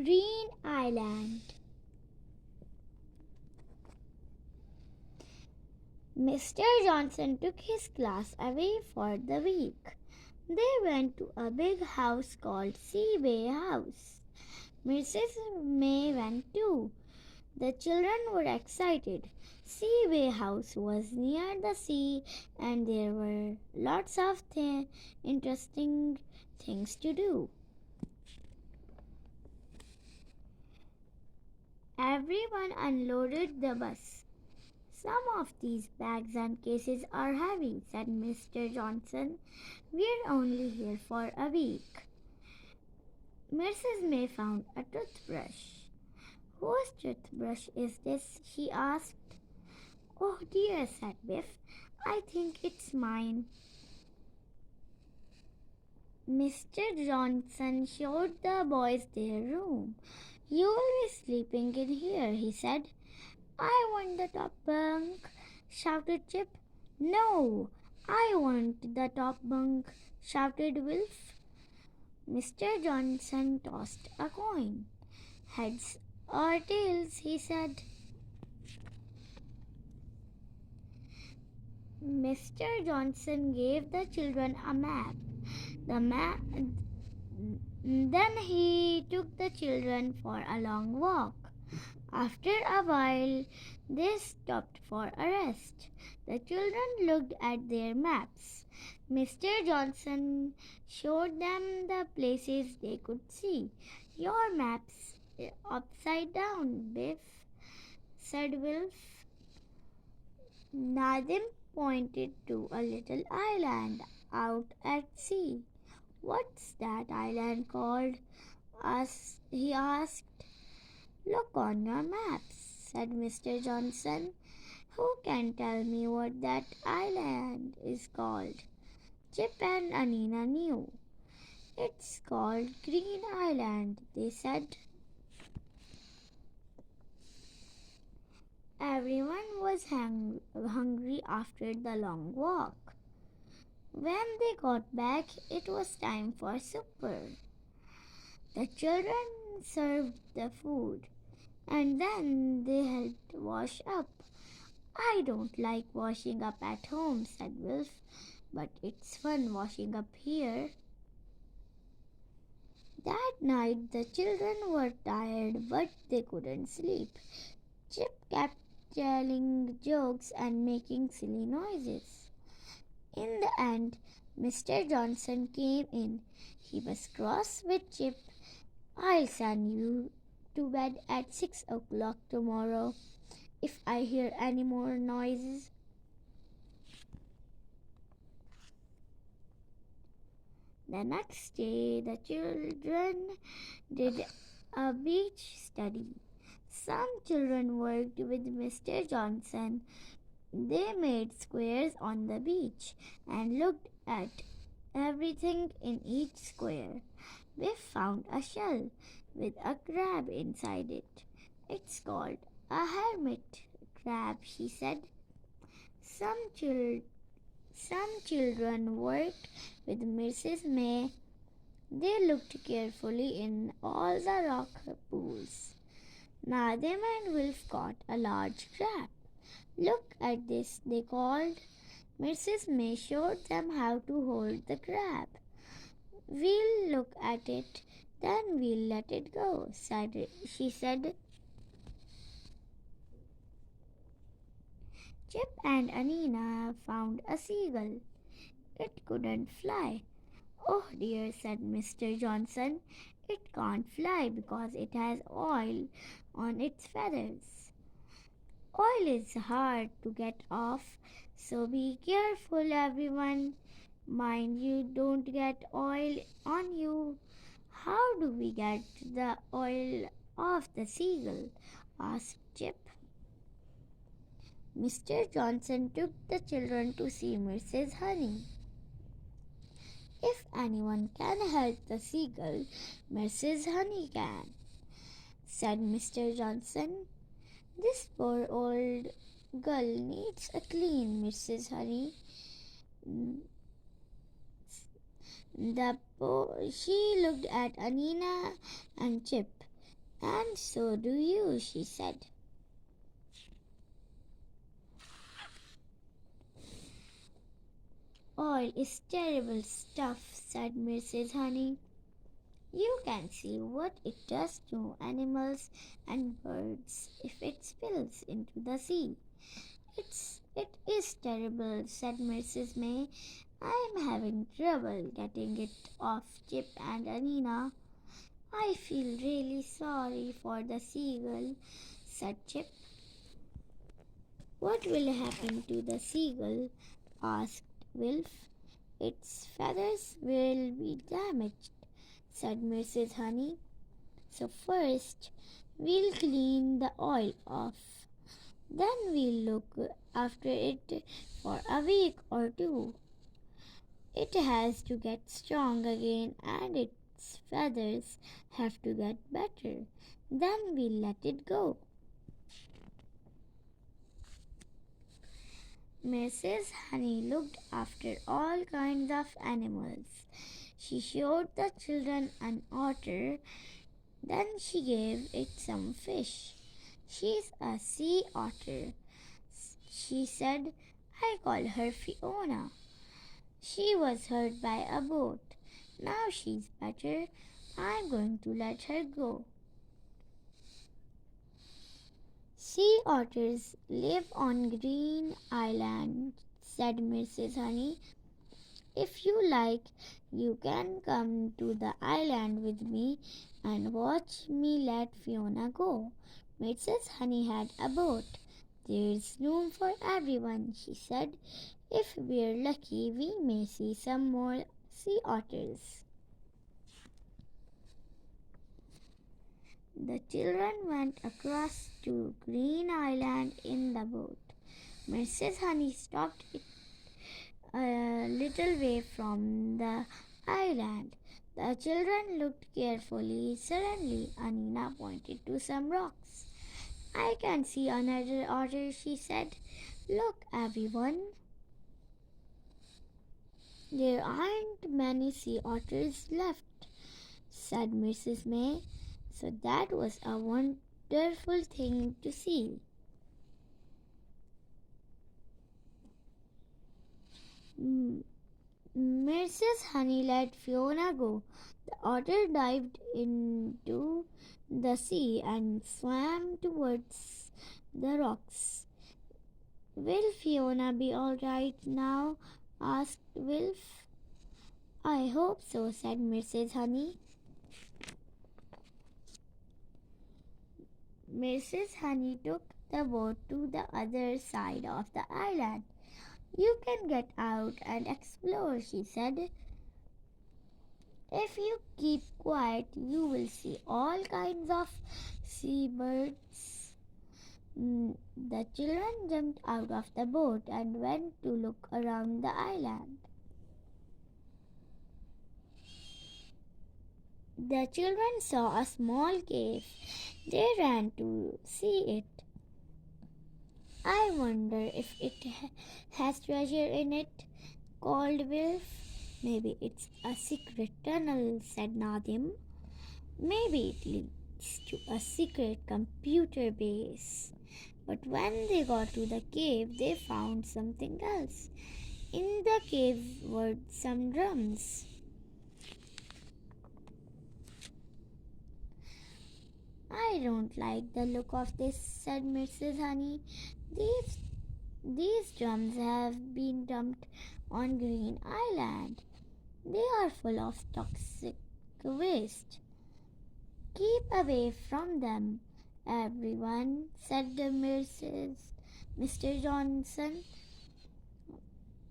Green Island. Mr. Johnson took his class away for the week. They went to a big house called Seaway House. Mrs. May went too. The children were excited. Seaway House was near the sea and there were lots of interesting things to do. Everyone unloaded the bus. Some of these bags and cases are heavy, said Mr. Johnson. We're only here for a week. Mrs. May found a toothbrush. Whose toothbrush is this? She asked. Oh dear, said Biff. I think it's mine. Mr. Johnson showed the boys their room. You will be sleeping in here, he said. I want the top bunk, shouted Chip. No, I want the top bunk, shouted Wilf. Mr. Johnson tossed a coin. Heads or tails, he said. Mr. Johnson gave the children a map. Then he took the children for a long walk. After a while, they stopped for a rest. The children looked at their maps. Mr. Johnson showed them the places they could see. Your map's upside down, Biff, said Wilf. Nadim pointed to a little island out at sea. What's that island called? He asked. Look on your maps, said Mr. Johnson. Who can tell me what that island is called? Chip and Anina knew. It's called Green Island, they said. Everyone was hungry after the long walk. When they got back, it was time for supper. The children served the food and then they helped wash up. I don't like washing up at home, said Wilf, but it's fun washing up here. That night the children were tired, but they couldn't sleep. Chip kept telling jokes and making silly noises. In the end, Mr. Johnson came in. He was cross with Chip. I'll send you to bed at 6 o'clock tomorrow if I hear any more noises. The next day, the children did a beach study. Some children worked with Mr. Johnson. They made squares on the beach and looked at everything in each square. They found a shell with a crab inside it. It's called a hermit crab, she said. Some children worked with Mrs. May. They looked carefully in all the rock pools. Nadim and Wilf caught a large crab. Look at this, they called. Mrs. May showed them how to hold the crab. We'll look at it, then we'll let it go, she said. Chip and Anina found a seagull. It couldn't fly. Oh dear, said Mr. Johnson. It can't fly because it has oil on its feathers. Oil is hard to get off, so be careful, everyone. Mind you don't get oil on you. How do we get the oil off the seagull? Asked Chip. Mr. Johnson took the children to see Mrs. Honey. If anyone can help the seagull, Mrs. Honey can, said Mr. Johnson. This poor old girl needs a clean, Mrs. Honey. She looked at Anina and Chip. And so do you, she said. Oil is terrible stuff, said Mrs. Honey. You can see what it does to animals and birds if it spills into the sea. It is terrible, said Mrs. May. I am having trouble getting it off Chip and Anina. I feel really sorry for the seagull, said Chip. What will happen to the seagull? Asked Wilf. Its feathers will be damaged, said Mrs. Honey. So first we'll clean the oil off. Then we'll look after it for a week or two. It has to get strong again and its feathers have to get better. Then we'll let it go. Mrs. Honey looked after all kinds of animals. She showed the children an otter, then she gave it some fish. She's a sea otter, she said. I call her Fiona. She was hurt by a boat. Now she's better. I'm going to let her go. Sea otters live on Green Island, said Mrs. Honey. If you like, you can come to the island with me and watch me let Fiona go. Mrs. Honey had a boat. There's room for everyone, she said. If we're lucky, we may see some more sea otters. The children went across to Green Island in the boat. Mrs. Honey stopped it a little way from the island. The children looked carefully. Suddenly, Anina pointed to some rocks. I can see another otter, she said. Look, everyone. There aren't many sea otters left, said Mrs. May. So that was a wonderful thing to see. Mrs. Honey let Fiona go. The otter dived into the sea and swam towards the rocks. Will Fiona be all right now? Asked Wilf. I hope so, said Mrs. Honey. Mrs. Honey took the boat to the other side of the island. You can get out and explore, she said. If you keep quiet, you will see all kinds of seabirds. The children jumped out of the boat and went to look around the island. The children saw a small cave. They ran to see it. I wonder if it has treasure in it, called Wilf. Maybe it's a secret tunnel, said Nadim. Maybe it leads to a secret computer base. But when they got to the cave, they found something else. In the cave were some drums. I don't like the look of this, said Mrs. Honey. These drums have been dumped on Green Island. They are full of toxic waste. Keep away from them, everyone, said the Mr. Johnson.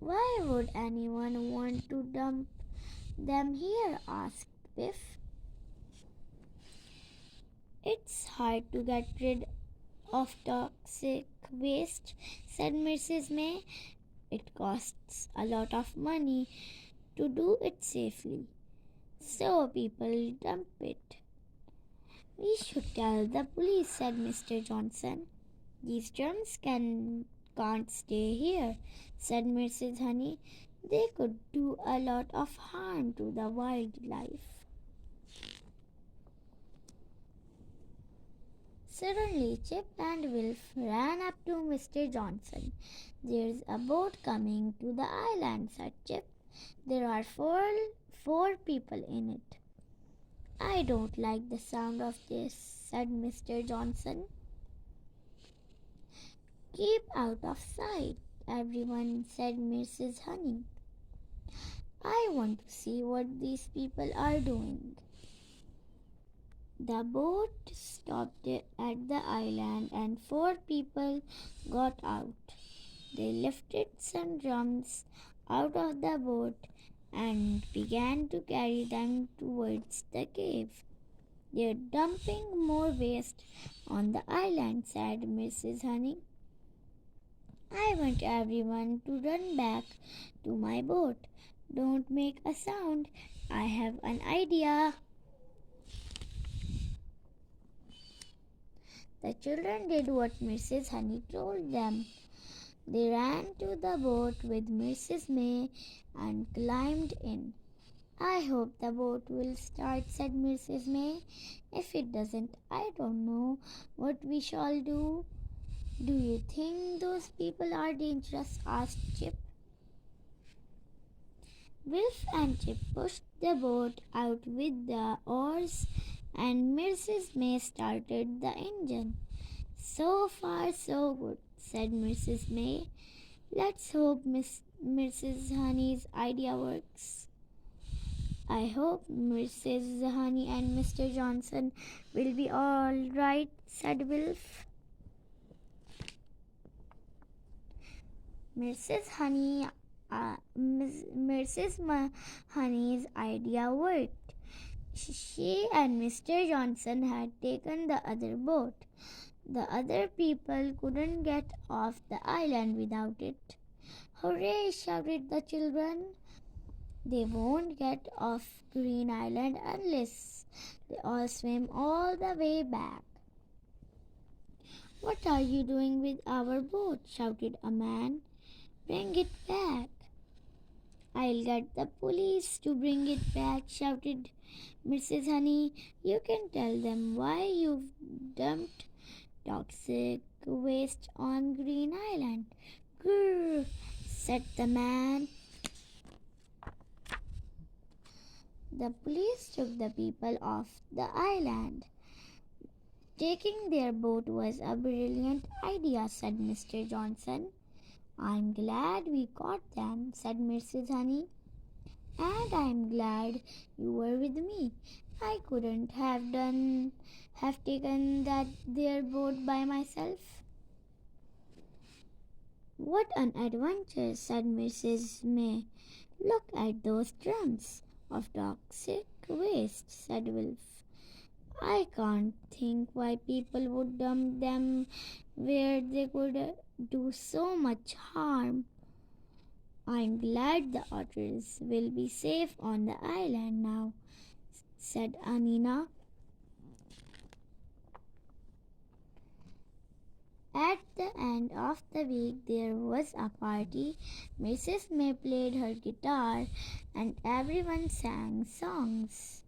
Why would anyone want to dump them here? Asked Biff. It's hard to get rid of toxic waste, said Mrs. May. It costs a lot of money to do it safely, so people dump it. We should tell the police, said Mr. Johnson. These drums can't stay here, said Mrs. Honey. They could do a lot of harm to the wildlife. Suddenly, Chip and Wilf ran up to Mr. Johnson. "There's a boat coming to the island," said Chip. "There are four people in it." "I don't like the sound of this," said Mr. Johnson. "Keep out of sight, everyone," said Mrs. Honey. "I want to see what these people are doing." The boat stopped at the island and four people got out. They lifted some drums out of the boat and began to carry them towards the cave. "They're dumping more waste on the island," said Mrs. Honey. "I want everyone to run back to my boat. Don't make a sound. I have an idea." The children did what Mrs. Honey told them. They ran to the boat with Mrs. May and climbed in. "I hope the boat will start," said Mrs. May. "If it doesn't, I don't know what we shall do." "Do you think those people are dangerous?" asked Chip. Wilf and Chip pushed the boat out with the oars, and Mrs. May started the engine. "So far, so good," said Mrs. May. "Let's hope Mrs. Honey's idea works." "I hope Mrs. Honey and Mr. Johnson will be all right," said Wilf. Mrs. Honey's idea worked. She and Mr. Johnson had taken the other boat. The other people couldn't get off the island without it. "Hooray!" shouted the children. "They won't get off Green Island unless they all swim all the way back." "What are you doing with our boat?" shouted a man. "Bring it back." "I'll get the police to bring it back," shouted Mrs. Honey. "You can tell them why you've dumped toxic waste on Green Island." "Grrr," said the man. The police took the people off the island. "Taking their boat was a brilliant idea," said Mr. Johnson. "I'm glad we caught them," said Mrs. Honey. "And I'm glad you were with me. I couldn't have taken their boat by myself." "What an adventure," said Mrs. May. "Look at those drums of toxic waste," said Wilf. "I can't think why people would dump them where they could do so much harm." "I'm glad the otters will be safe on the island now," said Anina. At the end of the week, there was a party. Mrs. May played her guitar and everyone sang songs.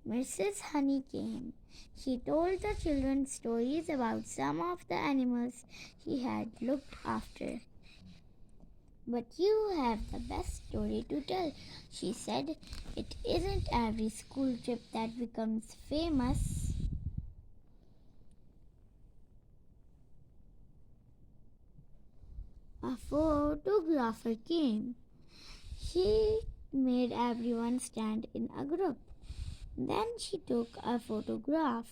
Mrs. Honey came. She told the children stories about some of the animals she had looked after. "But you have the best story to tell," she said. "It isn't every school trip that becomes famous." A photographer came. She made everyone stand in a group. Then she took a photograph.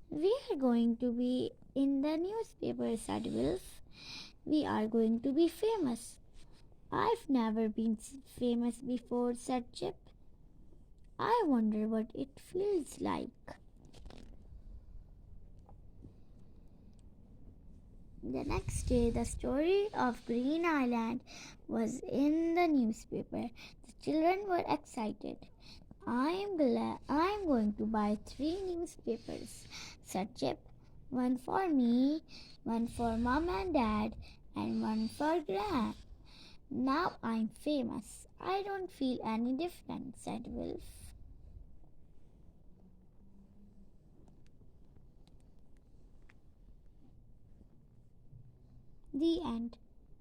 "We are going to be in the newspaper," said Wilf. "We are going to be famous." "I've never been famous before," said Chip. "I wonder what it feels like." The next day, the story of Green Island was in the newspaper. The children were excited. I'm going to buy 3 newspapers," said Chip. "One for me, one for Mom and Dad, and one for Gran. Now I'm famous. I don't feel any different," said Wilf. The end.